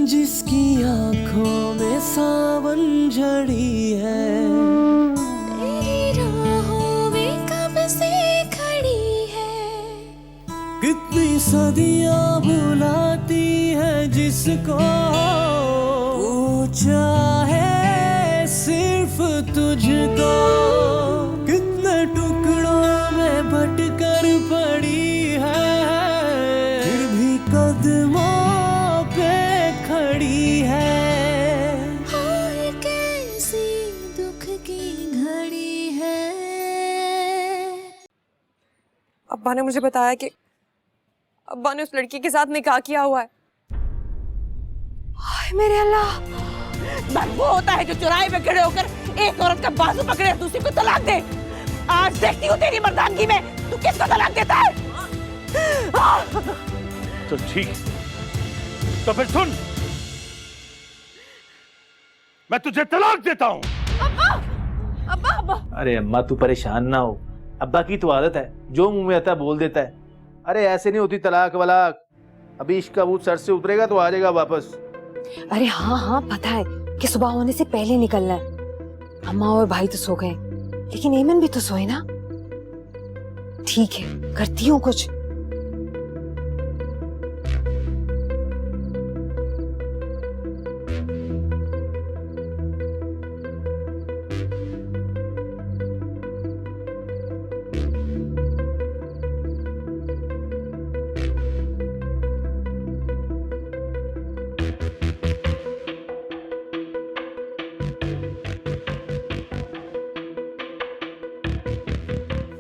जिसकी आंखों में सावन झड़ी है, तेरी राहों में कब से खड़ी है। कितनी सदियां बुलाती है जिसको, पूछा है सिर्फ तुझको। कितने टुकड़ों में बटकर पड़ी है, फिर भी कदमों पे खड़ी है। और कैसी दुख की घड़ी है। अब्बा ने मुझे बताया कि अब्बा ने उस लड़की के साथ निकाह किया हुआ है। हाय मेरे अल्लाह, बस वो होता है जो चौराहे पे खड़े होकर एक औरत का बाजू पकड़े दूसरी को तलाक दे। आज देखती हूँ तेरी मर्दानगी में तू किसको तलाक देता है। तो ठीक, तो फिर सुन, मैं तुझे तलाक देता हूँ। अब्बा अरे अम्मा तू परेशान ना हो, अब्बा की तो आदत है, जो मुंह में आता है बोल देता है। अरे ऐसे नहीं होती तलाक वलाक, अभी इश्क का भूत सर से उतरेगा तो आ जाएगा वापस। अरे हाँ हाँ पता है कि सुबह होने से पहले निकलना है। अम्मा और भाई तो सो गए, लेकिन एमन भी तो सोए ना। ठीक है, करती हूँ कुछ।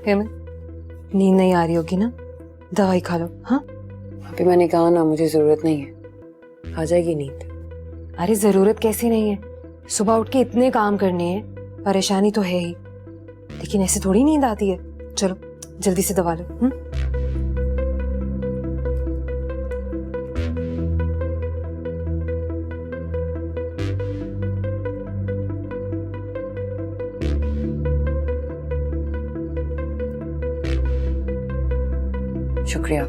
हेमंत, नींद नहीं आ रही होगी ना, दवाई खा लो। हाँ अभी मैंने कहा ना, मुझे जरूरत नहीं है, आ जाएगी नींद। अरे जरूरत कैसी नहीं है, सुबह उठ के इतने काम करने हैं, परेशानी तो है ही, लेकिन ऐसे थोड़ी नींद आती है। चलो जल्दी से दवा लो। शुक्रिया।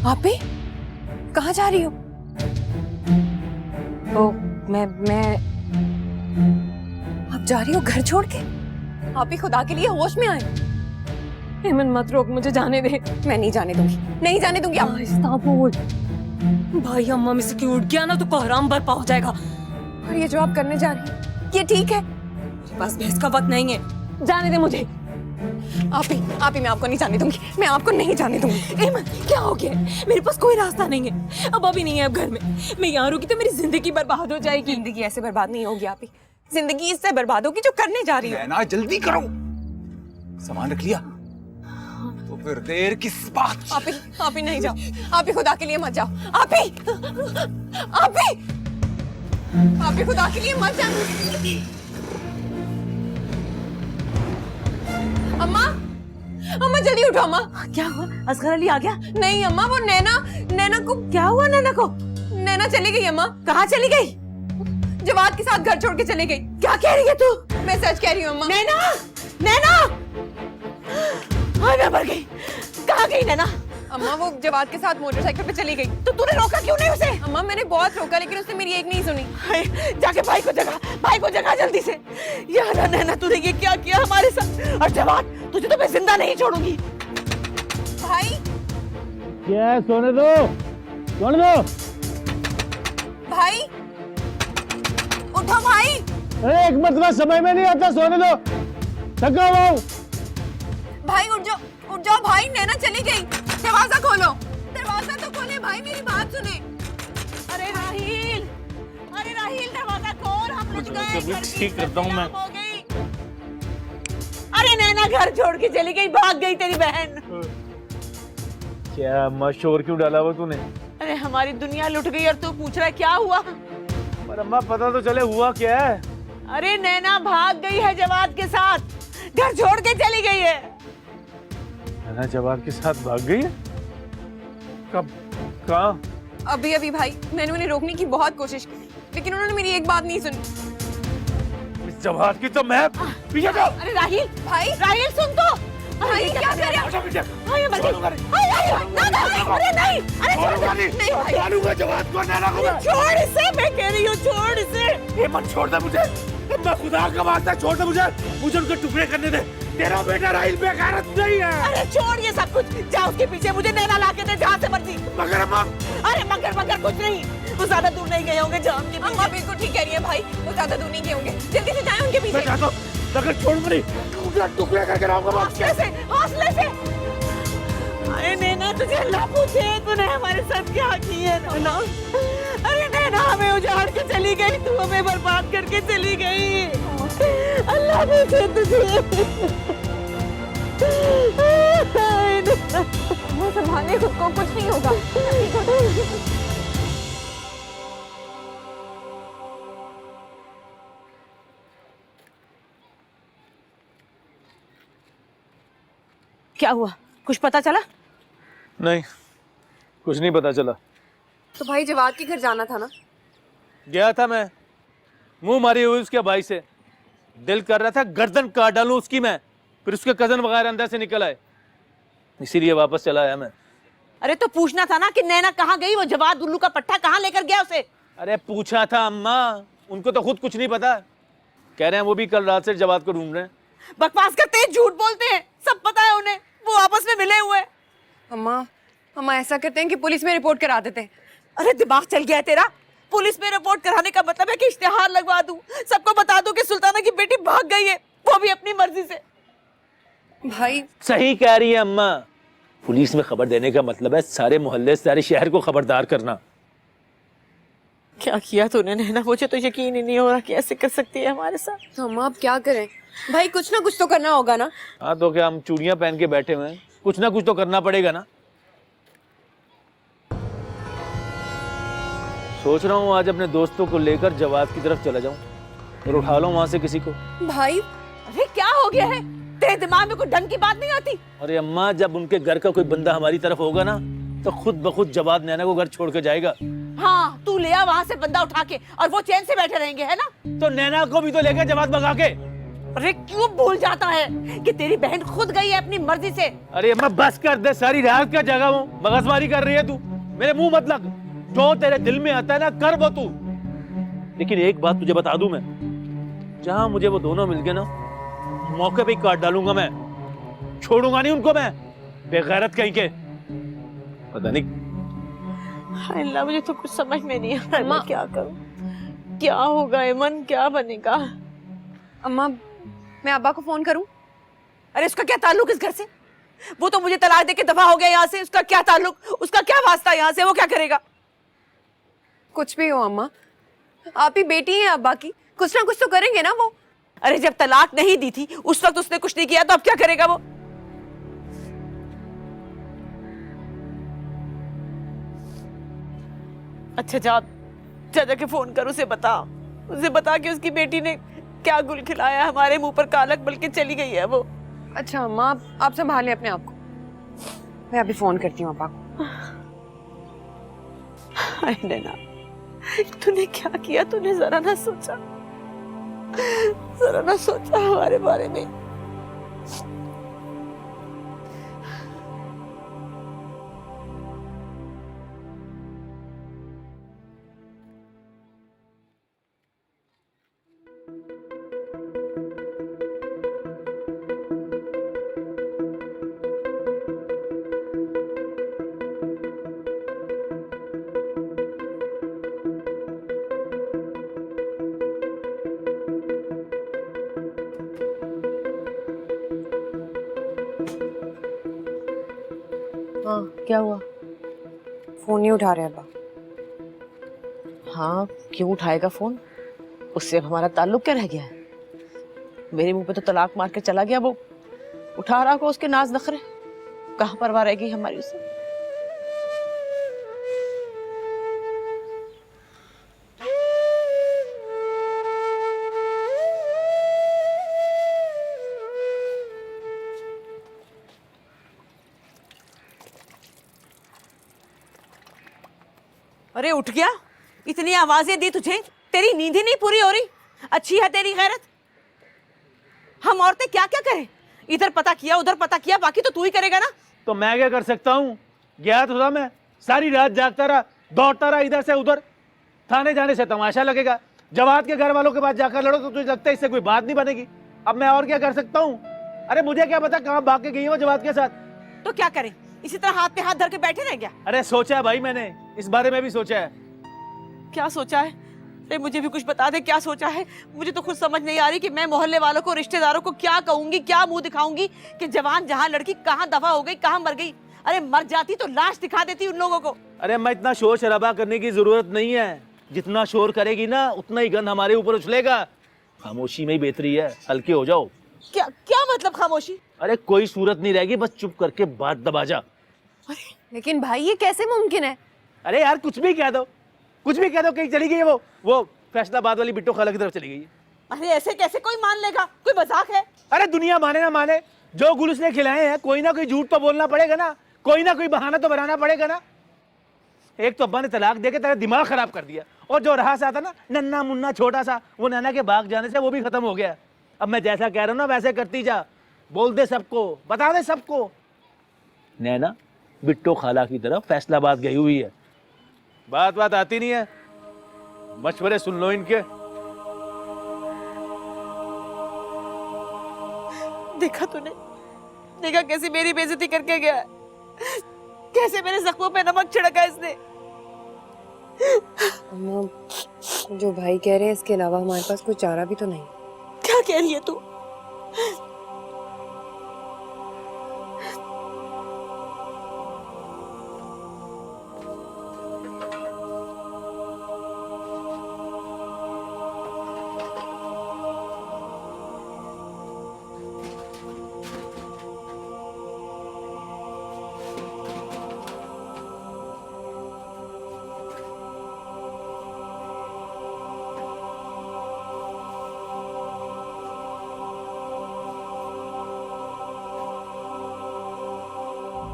आप ही कहाँ जा रही हो? ओ मैं आप जा रही हो घर छोड़ के? आप ही खुदा के लिए होश में आए। हेमन मत रोक, मुझे जाने दे। मैं नहीं जाने दूंगी, नहीं जाने दूंगी। आप आहिस्ता बोल। भाई अम्मा में से क्यों उठ गया ना तो कोहराम बर्पा हो जाएगा। और ये जो आप करने जा रही हैं, ये ठीक है? मेरे पास बहस का वक्त नहीं है, जाने दे मुझे। आप ही मैं आपको नहीं जाने दूंगी, मैं आपको नहीं जाने दूंगी। एमन क्या हो गया? मेरे पास कोई रास्ता नहीं है, अब अभी नहीं है अब घर में। मैं यहाँ रुकी तो मेरी जिंदगी बर्बाद हो जाएगी। जिंदगी ऐसे बर्बाद नहीं होगी आप ही, जिंदगी इससे बर्बाद होगी जो करने जा रही है। ना जल्दी करो, सामान रख लिया तो फिर देर किस बात। आप ही नहीं जाओ, आप ही खुदा के लिए मत जाओ। आप ही खुदा के लिए मत जाओ। अम्मा अम्मा जल्दी उठो अम्मा। क्या हुआ? असगर अली आ गया? नहीं अम्मा, वो नैना को। क्या हुआ नैना को? नैना चली गई अम्मा, कहाँ चली गई? जवाद के साथ घर छोड़ के चली गई। क्या कह रही है तू? मैं सच कह रही हूँ अम्मा। नैना, नैना, हाय मैं मर गई। कहाँ गई नैना? अम्मा वो जवाद के साथ मोटरसाइकिल पे चली गई। तो तूने रोका क्यों नहीं उसे? अम्मा मैंने बहुत रोका लेकिन उसने मेरी एक नहीं सुनी। हाय, जाके भाई को जगा जल्दी से। यार नैना तूने ये क्या किया हमारे साथ? और जवाद तुझे तो मैं जिंदा नहीं छोड़ूंगी। भाई क्या है? सोने दो, सोने दो। भाई उठो भाई। अरे एक मरतबा समय में नहीं आता, सोने दो, थका हुआ हूं। भाई उठ जाओ भाई, नैना चली गई। दरवाजा खोलो, दरवाजा तो खोले भाई, मेरी बात सुने। अरे राहील, दरवाजा खोल, हम रुक गए। घर की ठीक करता हूं मैं। हो गई। अरे नैना घर छोड़ के चली गई, भाग गई तेरी बहन। क्या अम्मा शोर क्यों डाला वो तूने? अरे हमारी दुनिया लुट गई और तू पूछ रहा है क्या हुआ? पर अम्मा पता तो चले हुआ क्या है। अरे नैना भाग गई है जवाद के साथ, घर छोड़ के चली गई है। नैना जवाद के साथ भाग गई है? कब? कहाँ? अभी भाई मैंने उन्हें रोकने की बहुत कोशिश की लेकिन उन्होंने मेरी एक बात नहीं सुनी। इस जवाद की तो मैं पीछे जाओ। अरे राहील राहील सुन तो। भाई क्या कर रहे हो? अरे नहीं, अरे जवाद को नैना को मैं। छोड़ इसे, मैं कह रही हूँ छोड़ इसे। ये मत छोड़ दे मुझे, मैं खुदा का वास्ता छोड़ दे मुझे उनके टुकड़े करने दे। तेरा बेटा राहील बेगैरत नहीं है। अरे छोड़ ये सब कुछ, जा उसके पीछे, मुझे नैना ला के दे जहाँ से मर्जी। मगर अम्मा, अरे मगर कुछ नहीं, वो ज्यादा दूर नहीं गए होंगे जहाँ उनके अम्मा बिल्कुल ठीक कह रही है भाई, वो ज्यादा दूर नहीं गए होंगे। जल्दी से जाएं उनके मैं पीछे। चाहता हूँ मगर छोड़ मुझे, टुकड़े करके लाऊंगा मैं। हौसले से। अरे नैना तुझे अल्लाह पूछे तूने हमारे साथ क्या किया नैना? अरे नैना हमें उजाड़ के चली गई, तू हमें बर्बाद करके चली गई। अल्लाह पूछे तुझे। वो संभाले खुद को, कुछ नहीं होगा। क्या हुआ, कुछ पता चला? नहीं, कुछ नहीं पता चला। तो भाई जवाद के घर जाना था ना? गया था मैं, मुंह मारी हुई उसके भाई से। दिल कर रहा था गर्दन काट डालूं उसकी मैं, फिर उसके कजन वगैरह अंदर से निकल आए, इसीलिए वापस चला आया मैं। अरे तो पूछना था ना कि नैना कहाँ गई, वो जवाद उल्लू का पट्टा कहाँ लेकर गया उसे? अरे पूछा था अम्मा, उनको तो खुद कुछ नहीं पता। कह रहे हैं वो भी कल रात से जवाद को ढूंढ रहे हैं। बकवास करते हैं, झूठ बोलते हैं, सब पता है उन्हें, वो आपस में मिले हुए। अम्मा ऐसा करते हैं कि पुलिस में रिपोर्ट करा देते हैं। अरे दिमाग चल गया है तेरा? पुलिस में रिपोर्ट कराने का मतलब है कि इश्तिहार लगवा दूं, सबको बता दूं कि सुल्ताना की बेटी भाग गई है, वो भी अपनी मर्जी से। भाई सही कह रही है अम्मा, पुलिस में खबर देने का मतलब है सारे मोहल्ले सारे शहर को खबरदार करना। क्या किया तूने नैना? मुझे तो यकीन ही नहीं हो रहा कि ऐसे कर सकती है हमारे साथ। तो अम्मा अब क्या करें? भाई कुछ ना कुछ तो करना होगा ना। हाँ तो क्या हम चूड़ियां पहन के बैठे हुए हैं, कुछ ना कुछ तो करना पड़ेगा ना। सोच रहा हूँ आज अपने दोस्तों को लेकर जवाद की तरफ चला जाऊं और उठा लूं वहां से किसी को। भाई अरे क्या हो गया है तेरे दिमाग में? कोई ढंग की बात नहीं आती? अरे अम्मा जब उनके घर का कोई बंदा हमारी तरफ होगा ना तो खुद ब खुद जवाद नैना को घर छोड़ के जाएगा। हाँ तू ले आ वहां से बंदा उठा के, और वो चैन से बैठे रहेंगे, है ना? तो नैना को भी तो लेकर जवाद भगा के। अरे क्यों भूल जाता है कि तेरी बहन खुद गई है अपनी मर्जी से? अरे अम्मा बस कर दे, सारी रात क्या जगह हूँ, मगजमारी कर रही है तू। मेरे मुंह मत लग, जो तेरे दिल में आता है ना कर वो तू। लेकिन एक बात तुझे बता दूं मैं, जहां मुझे वो दोनों मिल गए ना मौके पे ही काट डालूंगा मैं, छोड़ूंगा नहीं उनको मैं, बेगैरत कहीं के। पता नहीं अल्लाह मुझे तो कुछ समझ में नहीं आ रहा, मैं क्या करूं, क्या होगा एमन, क्या बनेगा? अम्मा मैं अब्बा को फोन करूं? अरे उसका क्या ताल्लुक इस घर से? वो तो मुझे तलाक दे के दफा हो गया यहाँ से, उसका क्या ताल्लुक, उसका क्या वास्ता यहाँ से, वो क्या करेगा? कुछ भी हो अम्मा, आप ही बेटी हैं अब्बा की, कुछ ना कुछ तो करेंगे ना वो। अरे जब तलाक नहीं दी थी उस वक्त उसने कुछ नहीं किया, तो अब क्या करेगा वो? अच्छा जा जाके फोन कर, उसे बता कि उसकी बेटी ने क्या गुल खिलाया, हमारे मुंह पर कालक बल्कि चली गई है वो। अच्छा अम्मा, आप संभालें अपने आप को, मैं अभी फोन करती हूँ पापा को। हाय नैना, तूने क्या किया? तूने जरा ना सोचा हमारे बारे में। हाँ, क्या हुआ? फोन नहीं उठा रहे अब्बा। हाँ, क्यों उठाएगा फोन? उससे अब हमारा ताल्लुक क्या रह गया है? मेरे मुंह पे तो तलाक मार के चला गया वो, उठा रहा को उसके नाज नखरे, कहाँ परवाह रहेगी हमारी उसे? अरे उठ गया? इतनी आवाजें दी तुझे, तेरी नींद ही नहीं पूरी हो रही? अच्छी है तेरी गैरत? हम औरतें क्या क्या करें? इधर पता किया उधर पता किया, बाकी तो तू ही करेगा ना। तो मैं क्या कर सकता हूँ? गया तो था मैं, सारी रात जागता रहा, दौड़ता रहा इधर से उधर। थाने जाने से तमाशा लगेगा, जवाद के घर वालों के पास जाकर लड़ो तो तुझे लगता है इससे कोई बात नहीं बनेगी। अब मैं और क्या कर सकता हूँ? अरे मुझे क्या पता कहाँ भाग के गई है वो जवाद के साथ। तो क्या करें? इसी तरह हाथ पे हाथ धर के बैठे रह गया? अरे सोचा है भाई मैंने, इस बारे में भी सोचा है। क्या सोचा है? अरे मुझे भी कुछ बता दे, क्या सोचा है? मुझे तो खुद समझ नहीं आ रही कि मैं मोहल्ले वालों को, रिश्तेदारों को क्या कहूंगी, क्या मुंह दिखाऊंगी कि जवान जहां लड़की कहां दफा हो गई, कहां मर गई। अरे मर जाती तो लाश दिखा देती उन लोगों को। अरे मैं इतना शोर शराबा करने की जरूरत नहीं है, जितना शोर करेगी ना उतना ही गंद हमारे ऊपर उछलेगा। खामोशी में ही बेहतरी है, हल्के हो जाओ। क्या क्या मतलब खामोशी? अरे कोई सूरत नहीं रहेगी, बस चुप करके बात दबा जा। लेकिन भाई ये कैसे मुमकिन है? अरे यार कुछ भी कह दो, कुछ भी कह दो, कहीं चली गई है वो फैसलाबाद वाली बिट्टो खाला की तरफ चली गई है। अरे ऐसे कैसे कोई मान लेगा? कोई मजाक है? अरे दुनिया माने ना माने, जो गुल उसने खिलाए हैं, कोई ना कोई झूठ तो बोलना पड़ेगा ना, कोई ना कोई बहाना तो बनाना पड़ेगा ना। एक तो अब्बा ने तलाक देके तेरा दिमाग खराब कर दिया, और जो रहा सा था ना नन्ना मुन्ना छोटा सा, वो नैना के भाग जाने से वो भी खत्म हो गया। अब मैं जैसा कह रहा हूँ ना वैसे करती जा, बोल दे सबको, बता दे सबको, नैना बिट्टो खाला की तरफ फैसलाबाद गई हुई है। बात आती नहीं है, मशवरे सुन लो इनके। देखा तूने? देखा कैसे मेरी बेइज्जती करके गया है? कैसे मेरे जख्मों पे नमक छिड़का इसने? अम्मा, जो भाई कह रहे हैं इसके अलावा हमारे पास कोई चारा भी तो नहीं। क्या कह रही है तू?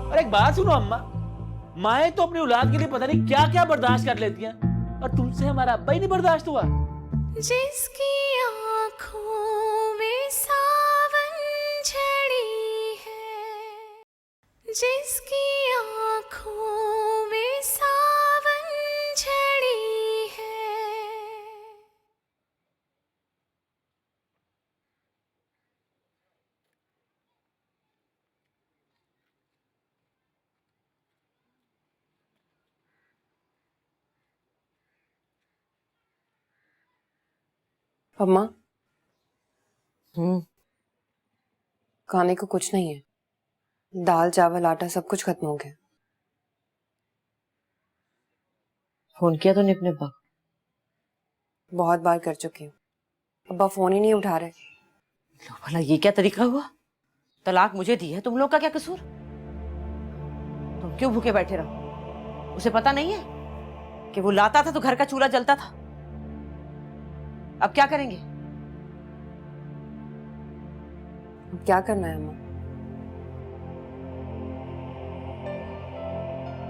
और एक बात सुनो अम्मा, माएं तो अपनी औलाद के लिए पता नहीं क्या क्या बर्दाश्त कर लेती हैं, और तुमसे हमारा अब्बा ही नहीं बर्दाश्त हुआ। जिसकी आंखों में सावन झड़ी है, जिसकी आंखों में सावन झड़ी है। अम्मा, खाने को कुछ नहीं है, दाल चावल आटा सब कुछ खत्म हो गया। फोन किया तूने अपने अब्बा? बहुत बार कर चुकी हूँ, अब्बा फोन ही नहीं उठा रहे। लो भला ये क्या तरीका हुआ? तलाक मुझे दी है, तुम लोग का क्या कसूर? तुम क्यों भूखे बैठे रहो? उसे पता नहीं है कि वो लाता था तो घर का चूल्हा जलता था? अब क्या करेंगे? अब क्या करना है अम्मा?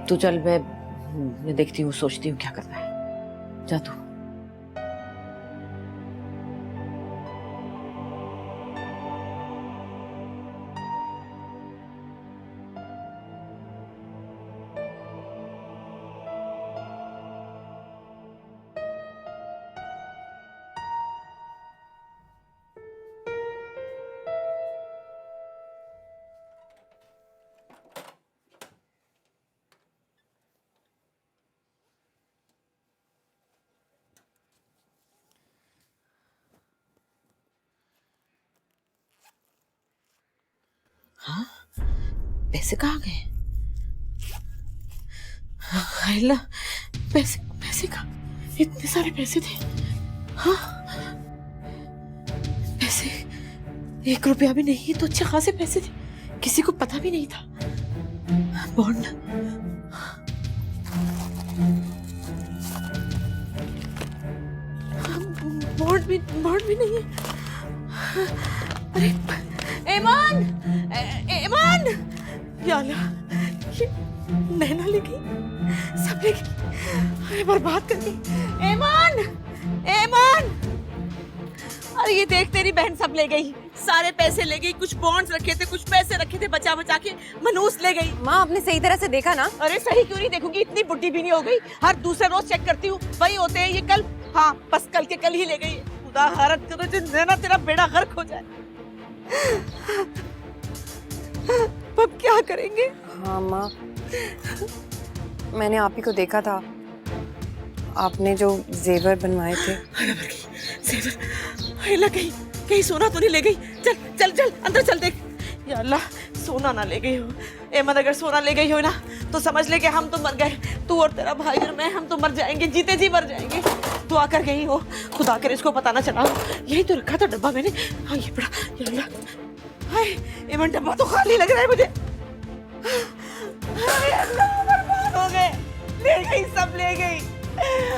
तू चल, मैं देखती हूँ, सोचती हूँ क्या करना है। जा तू। हाँ, पैसे कहाँ गए? अल्लाह, पैसे कहाँ? इतने सारे पैसे थे। हाँ, पैसे 1 रुपया भी नहीं, तो अच्छे खासे पैसे थे, किसी को पता भी नहीं था। बॉन्ड, बॉन्ड भी नहीं है। अरे ऐमान, ऐमान, या अल्लाह, ये नैना ले गई, सब ले गई, अरे बर्बाद कर गई। ऐमान, ऐमान, अरे ये देख, तेरी बहन सब ले गई, सारे पैसे ले गई, कुछ बॉन्ड्स रखे थे, कुछ पैसे रखे थे बचा बचा के, मनूस ले गई। माँ, आपने सही तरह से देखा ना? अरे सही क्यों नहीं देखूंगी, इतनी बुढ़ी भी नहीं हो गई, हर दूसरे रोज चेक करती हूँ, वही होते हैं ये कल। हाँ, बस कल के कल ही ले गई। खुदा हरत करो जो नैना तेरा बेड़ा गर्क हो जाए। अब क्या करेंगे? हाँ माँ, मैंने आप ही को देखा था, आपने जो जेवर बनवाए थे। जेवर कहीं सोना तो नहीं ले गई? चल चल चल अंदर चल, देख। या अल्लाह, सोना ना ले गई हो। एमन अगर सोना ले गई हो ना, तो समझ ले कि हम तो मर गए, तू और तेरा भाई और मैं, हम तो मर जाएंगे, जीते जी मर जाएंगे। दुआ कर गई हो, खुदा कर इसको पता ना चला। यही तो रखा था डब्बा मैंने। हाँ, ये पड़ा। या अल्लाह, हाय एमन, डब्बा तो खाली लग रहा है मुझे। हाय अल्लाह, बर्बाद हो गए, ले गई, सब ले गई,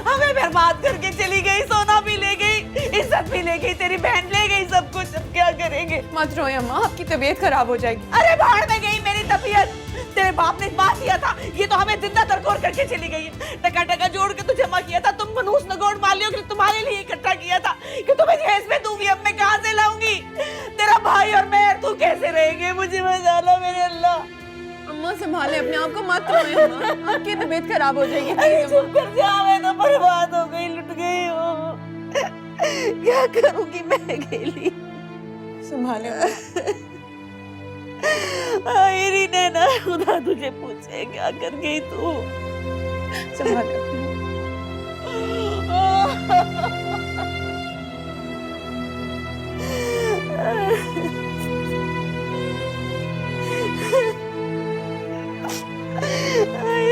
हमें बर्बाद करके चली गई, सोना भी ले गई, इज्जत भी ले गई, तेरी बहन ले गई, सब कुछ। अब क्या करेंगे? मत रोए अम्मा, आपकी तबीयत खराब हो जाएगी। अरे भाड़ में गई मेरी तबीयत, तेरे बाप ने बात किया था, ये तो हमें जिंदा दरकोर करके चली गई है। टका टका जोड़ के तो जमा किया था, तुम मनूस नगोड़ मान लियो कि तुम्हारे लिए इकट्ठा किया था कि तुम्हें जहेज में दूंगी, अब मैं कहाँ से लाऊंगी? तेरा भाई और मैं, तू कैसे रहेंगे? मुझे बचा मेरे अल्लाह। अम्मा संभाले अपने आप को, मत रोए अम्मा, आपकी तबीयत खराब हो जाएगी। अरे चुप कर जा, मैं तो बर्बाद हो गई, लुट गई हूँ, क्या करूंगी मैं अकेली? संभाले मेरी नैना, खुदा तुझे पूछे क्या कर गई तू? संभाले।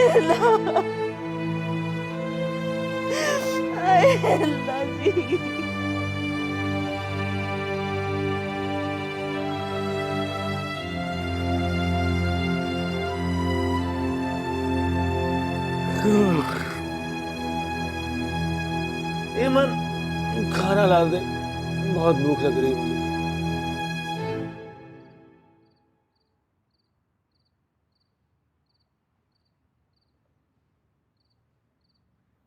अल्लाह जी, एमन, खाना ला दे, बहुत भूख लग रही है मुझे।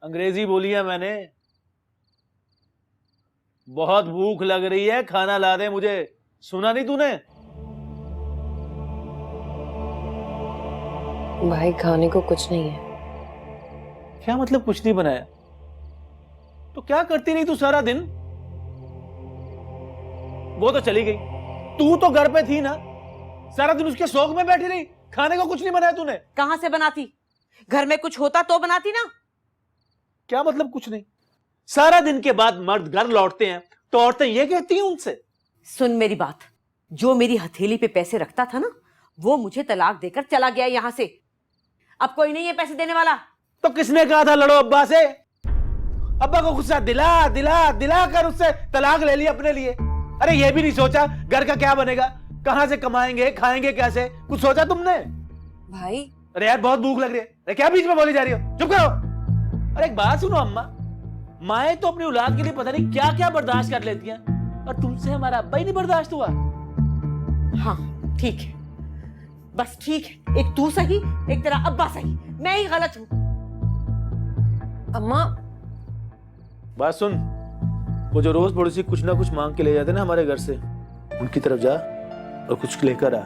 अंग्रेजी बोली है मैंने, बहुत भूख लग रही है, खाना ला दे मुझे। सुना नहीं तूने? भाई खाने को कुछ नहीं है। क्या मतलब कुछ नहीं बनाया? तो क्या करती रही तू सारा दिन? वो तो चली गई, तू तो घर पे थी ना, सारा दिन उसके शौक में बैठी रही, खाने को कुछ नहीं बनाया तूने। कहां से बनाती? घर में कुछ होता तो बनाती ना। क्या मतलब कुछ नहीं? सारा दिन के बाद मर्द घर लौटते हैं तो औरतें ये कहती हैं उनसे। सुन मेरी बात, जो मेरी हथेली पे पैसे रखता था ना, वो मुझे तलाक देकर चला गया यहां से, अब कोई नहीं है पैसे देने वाला। तो किसने कहा था लड़ो अब्बा से? अब्बा को गुस्सा दिला दिला दिला कर उससे तलाक ले ली अपने लिए। अरे ये भी नहीं सोचा घर का क्या बनेगा, कहां से कमाएंगे, खाएंगे कैसे, कुछ सोचा तुमने? भाई अरे यार बहुत भूख लग रही है। अरे क्या बीच में बोली जा रही हो, चुप करो। अरे एक बात सुनो अम्मा, माएं तो अपनी औलाद के लिए पता नहीं क्या क्या बर्दाश्त कर लेती हैं, और तुमसे हमारा अब्बा ही नहीं बर्दाश्त हुआ। हाँ ठीक है, बस ठीक है, एक तू सही, एक तेरा अब्बा सही, मैं ही गलत हूँ। अम्मा बात सुन, वो जो रोज पड़ोसी कुछ ना कुछ मांग के ले जाते ना हमारे घर से, उनकी तरफ जा और कुछ लेकर आ।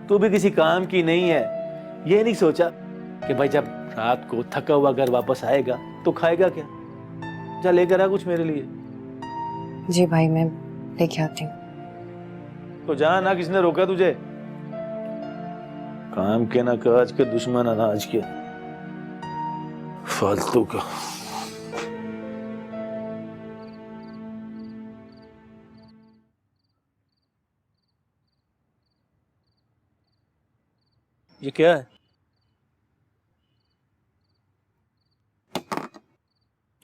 तू भी किसी काम की नहीं है। ये नहीं सोचा कि भाई जब रात को थका हुआ घर वापस आएगा तो खाएगा क्या। जा लेकर आ कुछ मेरे लिए। जी भाई, मैं लेके आती हूँ। तो जा ना, किसने रोका तुझे। काम के ना काज के, दुश्मन अनाज के, फालतू का। ये क्या है?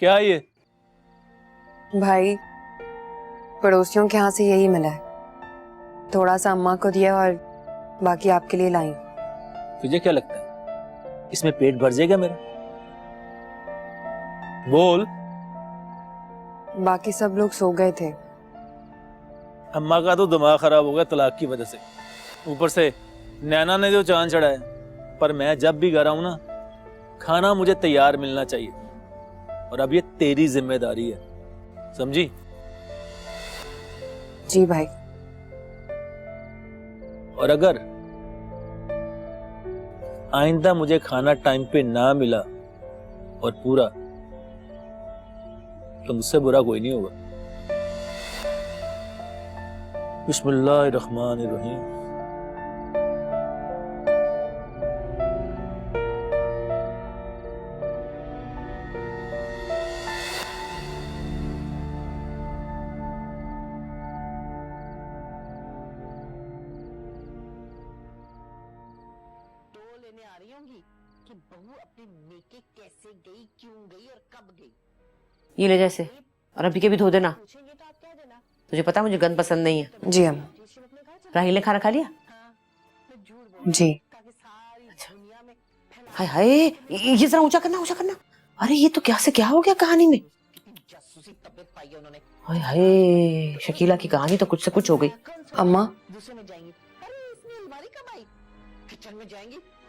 क्या है ये? भाई, पड़ोसियों के यहाँ से यही मिला है। थोड़ा सा अम्मा को दिया और बाकी आपके लिए लाई। तुझे क्या लगता है इसमें पेट भर जाएगा मेरा? बोल। बाकी सब लोग सो गए थे। अम्मा का तो दिमाग खराब हो गया तलाक की वजह से। ऊपर से नैना ने जो चांद चढ़ा है। पर मैं जब भी घर आऊं ना, खाना मुझे तैयार मिलना चाहिए। और अब ये तेरी जिम्मेदारी है, समझी? जी भाई। और अगर आइंदा मुझे खाना टाइम पे ना मिला और पूरा, तो मुझसे बुरा कोई नहीं होगा। बिस्मिल्लाहिर्रहमानिर्रहीम। ये ले जैसे, और अभी के भी धो देना। तुझे पता मुझे गंद पसंद नहीं है। जी अम्मा। राहिल ने खाना खा लिया? जी। हाय हाय, ये जरा ऊंचा करना, ऊंचा करना। अरे ये तो क्या से क्या हो गया कहानी में। हाय हाय, शकीला की कहानी तो कुछ से कुछ हो गई। अम्मा,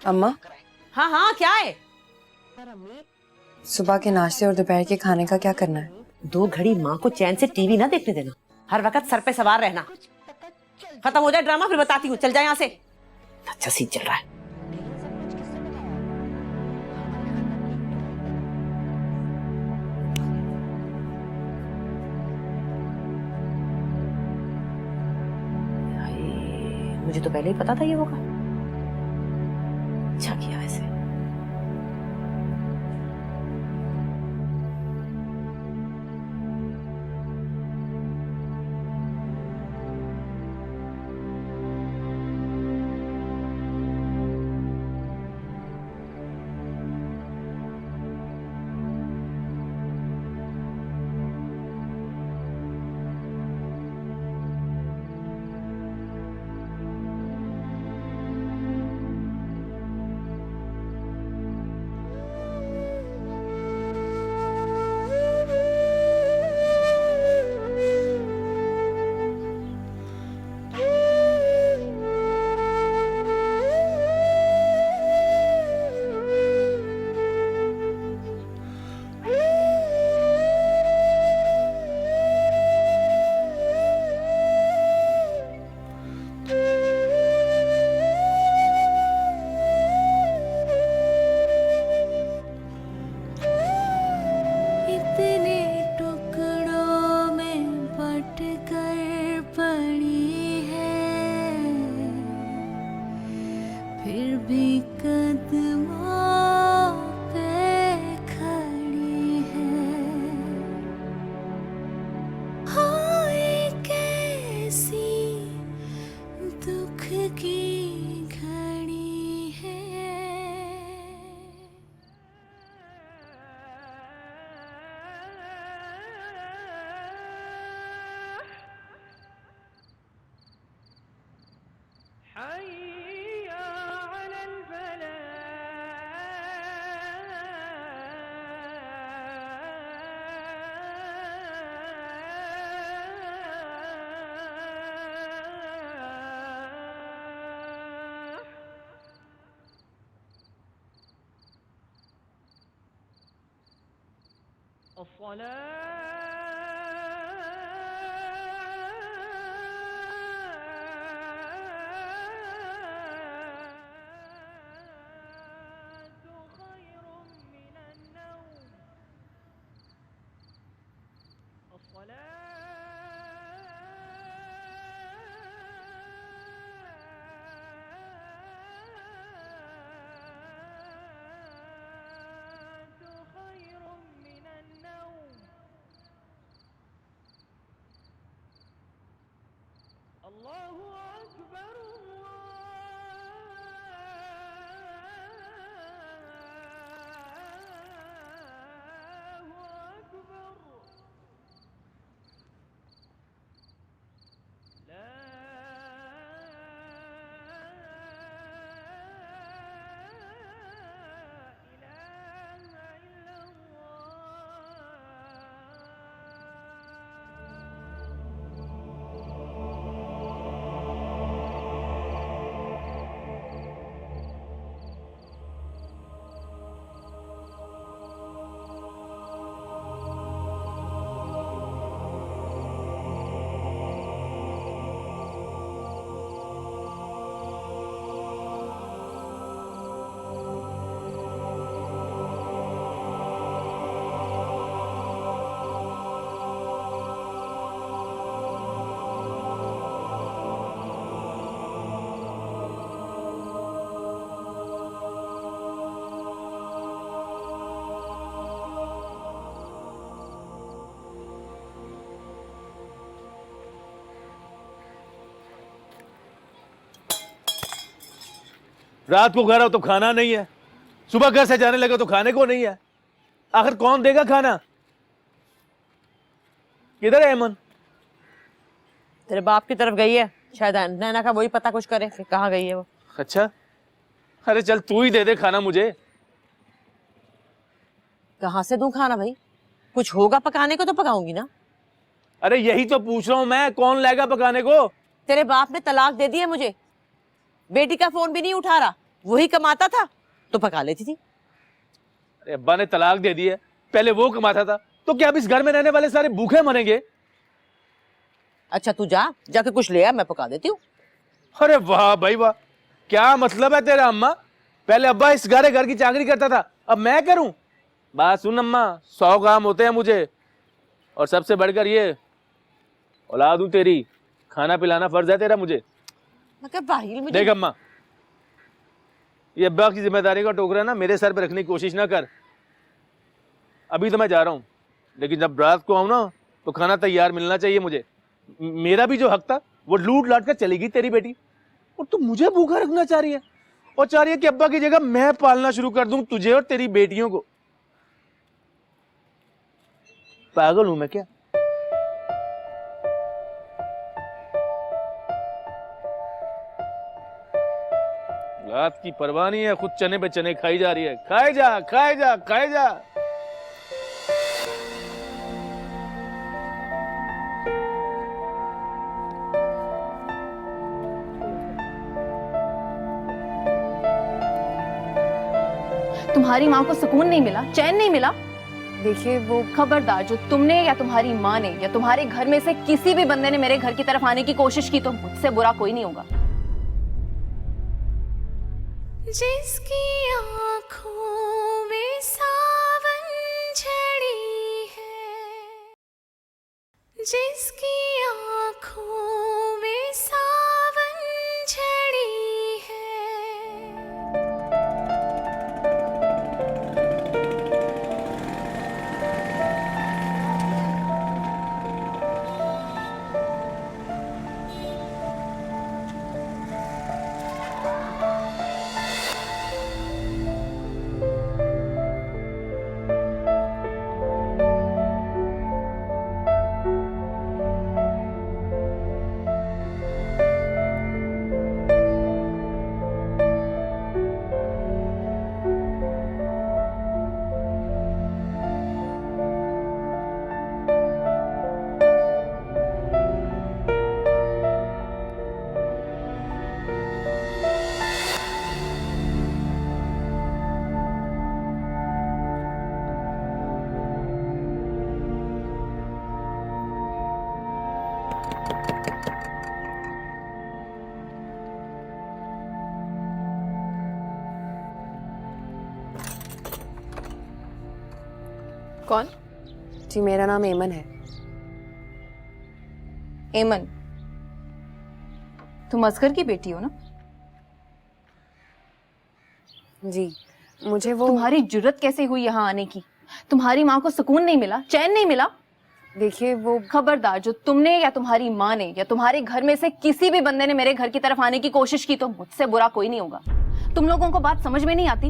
अम्मा। हाँ हाँ, क्या है? सुबह के नाश्ते और दोपहर के खाने का क्या करना है? 2 घड़ी माँ को चैन से टीवी ना देखने देना। हर वक्त सर पे सवार रहना। खत्म हो जाए ड्रामा फिर बताती हूँ। चल जाए यहाँ से। अच्छा सीन चल रहा है। मुझे तो पहले ही पता था ये होगा। अच्छा किया वैसे। रात को घर आओ तो खाना नहीं है, सुबह घर से जाने लगे तो खाने को नहीं है। आखिर कौन देगा खाना? किधर है अमन? तेरे बाप की तरफ गई है, शायद नैना का वही पता कुछ करे कि कहाँ गई है वो। अच्छा, अरे चल तू ही दे दे खाना मुझे। कहाँ से दूं खाना भाई? कुछ होगा पकाने को तो पकाऊंगी ना। अरे यही तो पूछ रहा हूं मैं, कौन लाएगा पकाने को? तेरे बाप ने तलाक दे दी है मुझे, बेटी का फोन भी नहीं उठा रहा, वही कमाता था तो पका लेती थी। अरे अब्बा ने तलाक दे दी है, पहले वो कमाता था, तो क्या अब इस घर में रहने वाले सारे भूखे मरेंगे? अच्छा तू जाके कुछ ले आ, मैं पका देती हूँ। अरे वाह भाई वाह, क्या मतलब है तेरा अम्मा? पहले अब्बा इस घर की चाकरी करता था, अब मैं करूं? बात सुन अम्मा, 100 काम होते हैं मुझे, और सबसे बढ़कर ये औलाद हूं तेरी, खाना पिलाना फर्ज है तेरा मुझे। देख अम्मा, ये अब्बा की जिम्मेदारी का टोकरा ना मेरे सर पे रखने की कोशिश ना कर। अभी तो मैं जा रहा हूँ, लेकिन जब रात को आऊं ना तो खाना तैयार मिलना चाहिए मुझे। मेरा भी जो हक था वो लूट लाट कर चलेगी तेरी बेटी, और तू मुझे भूखा रखना चाह रही है, और चाह रही है कि अब्बा की जगह मैं पालना शुरू कर दूं तुझे और तेरी बेटियों को। पागल हूं मैं क्या? रात की परवाह नहीं है, खुद चने पे चने खाई जा रही है। खाए जा खाए जा खाए जा। तुम्हारी माँ को सुकून नहीं मिला, चैन नहीं मिला? देखिए वो खबरदार, जो तुमने या तुम्हारी माँ ने या तुम्हारे घर में से किसी भी बंदे ने मेरे घर की तरफ आने की कोशिश की तो मुझसे बुरा कोई नहीं होगा। जिसकी आँखों में सावन झड़ी है, जिसकी आँखों में सावन झड़ी है, कौन? जी मेरा नाम एमन है। एमन, तुम असगर की बेटी हो ना? जी मुझे वो तुम्हारी जुर्रत कैसे हुई यहाँ आने की? तुम्हारी माँ को सुकून नहीं मिला, चैन नहीं मिला? देखिए वो खबरदार, जो तुमने या तुम्हारी माँ ने या तुम्हारे घर में से किसी भी बंदे ने मेरे घर की तरफ आने की कोशिश की तो मुझसे बुरा कोई नहीं होगा। तुम लोगों को बात समझ में नहीं आती?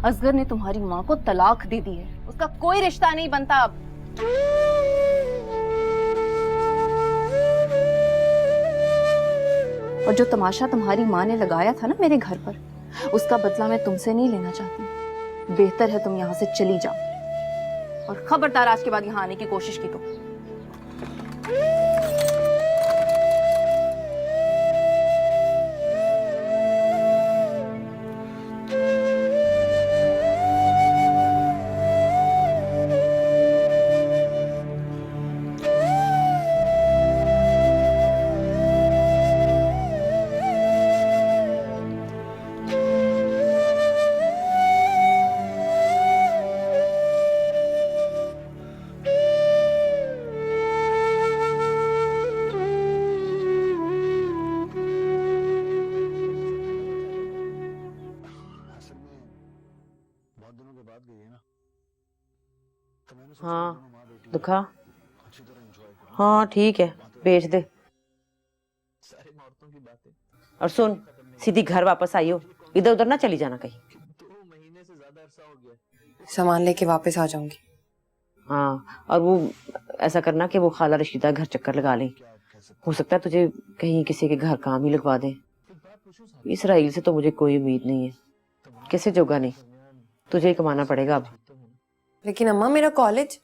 असगर ने तुम्हारी माँ को तलाक दे दी है, उसका कोई रिश्ता नहीं बनता अब। और जो तमाशा तुम्हारी माँ ने लगाया था ना मेरे घर पर, उसका बदला मैं तुमसे नहीं लेना चाहती। बेहतर है तुम यहाँ से चली जाओ, और खबरदार आज के बाद यहाँ आने की कोशिश की तो। हाँ दिखा। हाँ ठीक है, बेच दे। और सुन, सीधी घर वापस आई हो, इधर उधर ना चली जाना कहीं। सामान लेके वापस आ जाऊंगी। हाँ, और वो ऐसा करना कि वो खाला रशीदा घर चक्कर लगा लें। हो सकता है तुझे कहीं किसी के घर काम ही लगवा दें। इसराइल से तो मुझे कोई उम्मीद नहीं है, किसी जोगा नहीं, तुझे ही कमाना पड़ेगा अब। लेकिन अम्मा मेरा कॉलेज।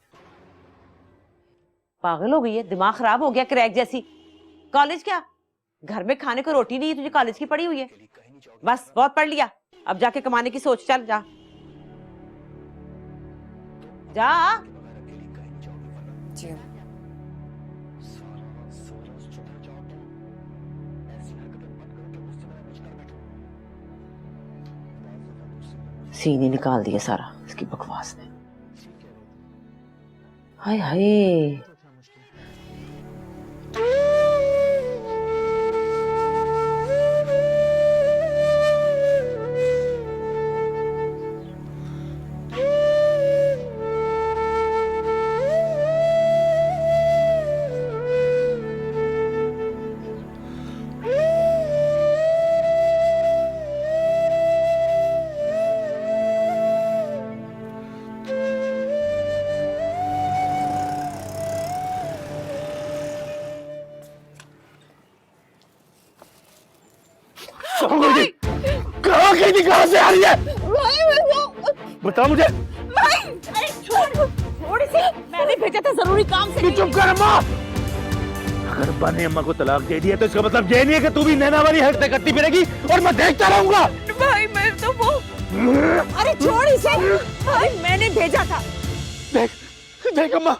पागल हो गई है, दिमाग खराब हो गया क्रैक जैसी। कॉलेज क्या, घर में खाने को रोटी नहीं है, तुझे कॉलेज की पड़ी हुई है। बस बहुत पढ़ लिया, अब जाके कमाने की सोच। चल जा जा। जी सीने निकाल दिया सारा इसकी बकवास ने। हाय हाय, कहाँ गई थी, कहाँ से आ रही है? बता मुझे। थोड़ी सी मैंने भेजा था जरूरी काम से। तू चुप कर अम्मा। अगर अब्बा ने अम्मा को तलाक दे दिया तो इसका मतलब ये नहीं है कि तू भी नैना वाली हरकतें करती फिरेगी और मैं देखता रहूंगा। भाई मैं तो वो, अरे छोड़ इसे भाई, मैंने भेजा था। देख देख अम्मा,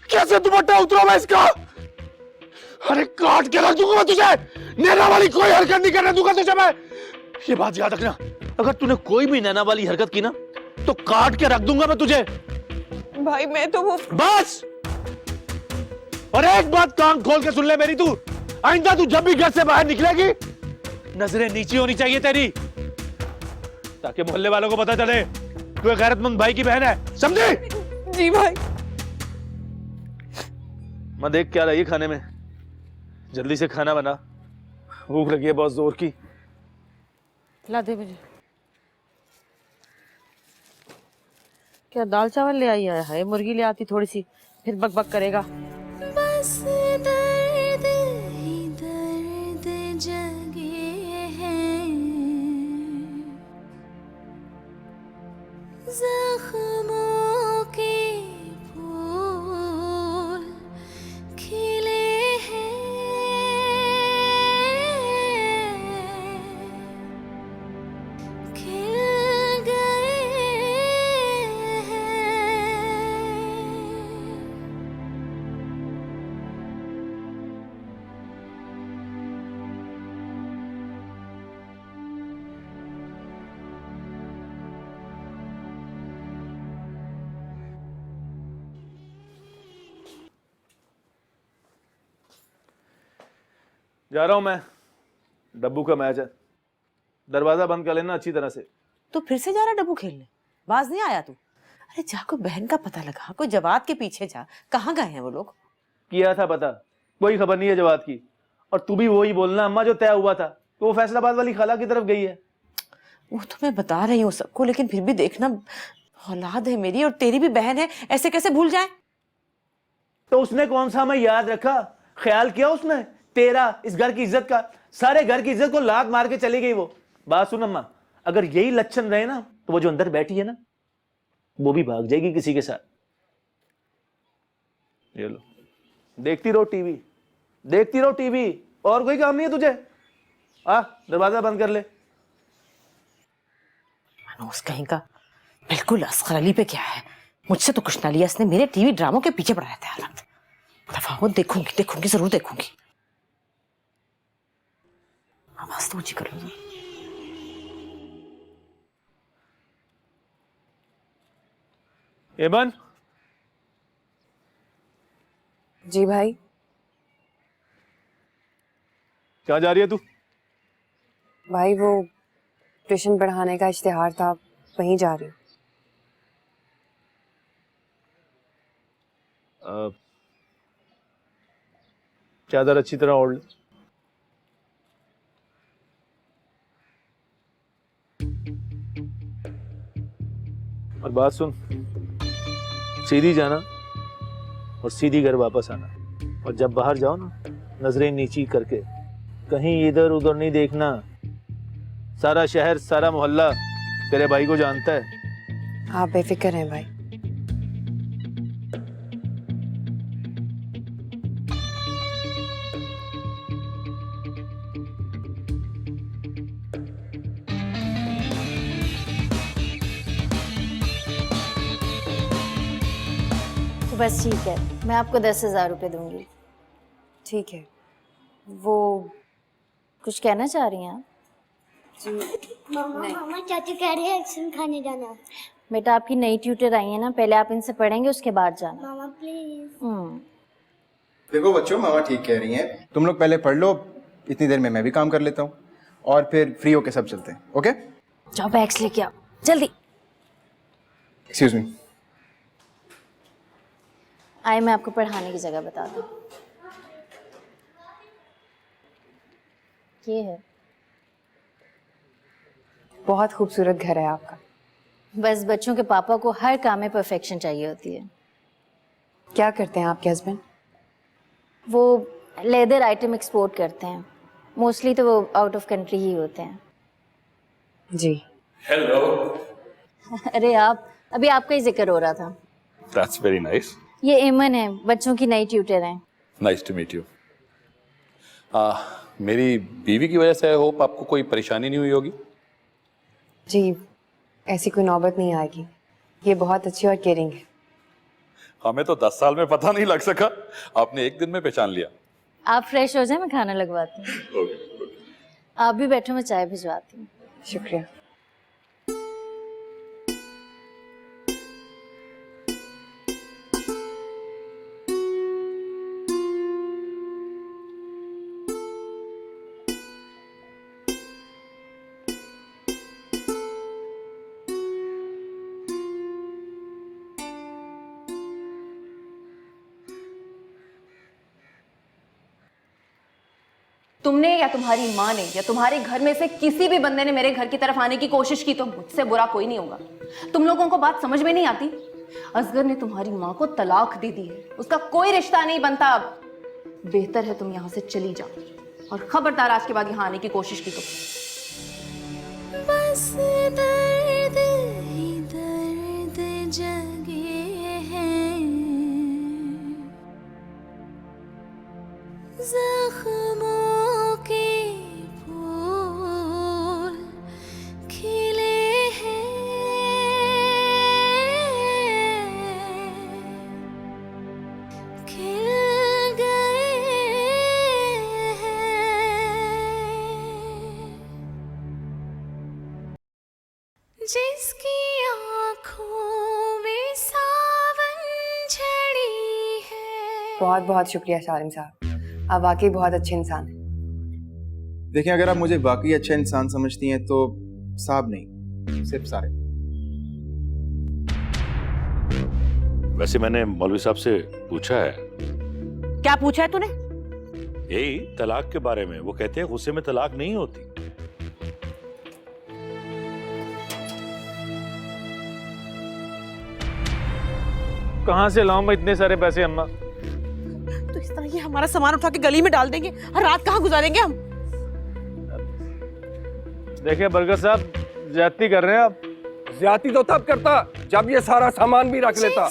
कैसे दुपट्टा उतरा मैं इसका। अरे काट के रख दूंगा मैं तुझे। नैना वाली कोई हरकत नहीं करने दूंगा तुझे मैं। ये बात याद रखना, अगर तूने कोई भी नैना वाली हरकत की ना तो काट के रख दूंगा मैं तुझे। भाई मैं तो वो, बस। और एक बात कान खोल के सुन ले मेरी, तू आइंदा तू जब भी घर से बाहर निकलेगी नजरें नीची होनी चाहिए तेरी, ताकि मोहल्ले वालों को पता चले तू एक गैरतमंद भाई की बहन है, समझी? जी भाई। मैं देख क्या रही खाने में, जल्दी से खाना बना, भूख लगी है बहुत जोर की। ला दे मुझे। क्या दाल चावल ले आई है? मुर्गी ले आती थोड़ी सी, फिर बक बक करेगा। बस दर्द ही दर्द जगे हैं, जख्मों के फूल खिले हैं, खिल गए हैं। जा रहा हूं मैं, डब्बू का मैच है, दरवाजा बंद कर लेना अच्छी तरह से। तो फिर से जा रहा डब्बू खेलने? बाज नहीं आया तू? अरे जा, कोई बहन का पता लगा, कोई जवाद के पीछे जा। कहाँ गए हैं वो लोग? किया था पता, कोई खबर नहीं है जवाद की। और तू भी वही बोलना, अम्मा जो तय हुआ था तो वो फैसलाबाद वाली खाला की तरफ गई है। वो तो मैं बता रही हूँ सबको, लेकिन फिर भी देखना, औलाद है मेरी और तेरी भी बहन है, ऐसे कैसे भूल जाए? तो उसने कौन सा हमें याद रखा, ख्याल किया उसने तेरा, इस घर की इज्जत का? सारे घर की इज्जत को लात मार के चली गई वो। बात सुन अम्मा, अगर यही लक्षण रहे ना तो वो जो अंदर बैठी है ना वो भी भाग जाएगी किसी के साथ। ये लो, देखती रहो टीवी, देखती रहो टीवी, और कोई काम नहीं है तुझे। आ, दरवाजा बंद कर ले। मनोज कहीं का, बिल्कुल असगर अली पे क्या है, मुझसे तो कुछ ना लिया इसने, मेरे टीवी ड्रामों के पीछे पड़ा रहता है हालत। दफा वो देखूंगी देखूंगी जरूर देखूंगी। आवाज तो ऊंची करो। एमन, जी भाई। क्या जा रही है तू? भाई वो ट्यूशन पढ़ाने का इश्तिहार था, वहीं जा रही हूँ। चादर अच्छी तरह ओढ़ ले। और बात सुन, सीधी जाना और सीधी घर वापस आना, और जब बाहर जाओ ना नजरें नीची करके, कहीं इधर उधर नहीं देखना। सारा शहर सारा मोहल्ला तेरे भाई को जानता है। आप बेफिक्र हैं भाई। तो बस ठीक है, मैं आपको 10,000 रुपये दूंगी। ठीक है। वो कुछ कहना चाह रही हैं आप? मामा चाचू कह रहे हैं एक्शन खाने जाना है। बेटा आपकी नई ट्यूटर आई है ना, पहले आप इनसे पढ़ेंगे उसके बाद जाना। मामा प्लीज। देखो बच्चों, मामा ठीक कह रही हैं, तुम लोग पहले पढ़ लो, इतनी देर में मैं भी काम कर लेता हूँ, और फिर फ्री होके सब चलते हैं। ओके, जाओ बैग्स लेके आओ जल्दी। Excuse me. आए मैं आपको पढ़ाने की जगह बता दूं। ये है। बहुत खूबसूरत घर है आपका। बस बच्चों के पापा को हर काम में परफेक्शन चाहिए होती है। क्या करते हैं आपके हस्बैंड? वो लेदर आइटम एक्सपोर्ट करते हैं, मोस्टली तो वो आउट ऑफ कंट्री ही होते हैं। जी। हेलो। अरे आप, अभी आपका ही जिक्र हो रहा था। That's very nice. ये एमन है, बच्चों की नई ट्यूटर हैं। Nice to meet you. मेरी बीवी की वजह से होप आपको कोई परेशानी नहीं हुई होगी। जी, ऐसी कोई नौबत नहीं आएगी, ये बहुत अच्छी और केयरिंग है। हमें तो 10 साल में पता नहीं लग सका, आपने एक दिन में पहचान लिया। आप फ्रेश हो जाए, मैं खाना लगवाती हूँ। आप भी बैठो, मैं चाय भिजवाती हूँ। शुक्रिया। तुमने या तुम्हारी माँ ने या तुम्हारे घर में से किसी भी बंदे ने मेरे घर की तरफ आने की कोशिश की तो मुझसे बुरा कोई नहीं होगा। तुम लोगों को बात समझ में नहीं आती? असगर ने तुम्हारी माँ को तलाक दे दी है, उसका कोई रिश्ता नहीं बनता अब। बेहतर है तुम यहाँ से चली जाओ, और खबरदार आज के बाद यहाँ आने की कोशिश की तो। बस दर्द ही दर्द जगे हैं, जख्मों के फूल खिले हैं, खिल गए हैं। जिसकी आँखों में सावन झड़ी है। बहुत बहुत शुक्रिया शालिम साहब, आप वाकई बहुत अच्छे इंसान हैं। देखें, अगर आप मुझे वाकई अच्छा इंसान समझती हैं तो साहब नहीं, सिर्फ सारे। वैसे मैंने मौलवी साहब से पूछा है। क्या पूछा है तूने? यही तलाक के बारे में। वो कहते हैं गुस्से में तलाक नहीं होती। कहाँ से लाऊं मैं इतने सारे पैसे अम्मा? तो इस तरह ये हमारा सामान उठा के गली में डाल देंगे और रात कहाँ गुजारेंगे हम? देखिए बरगद साहब, ज्यादती कर रहे हैं आप। ज्यादती तो तब करता जब ये सारा सामान भी रख लेता।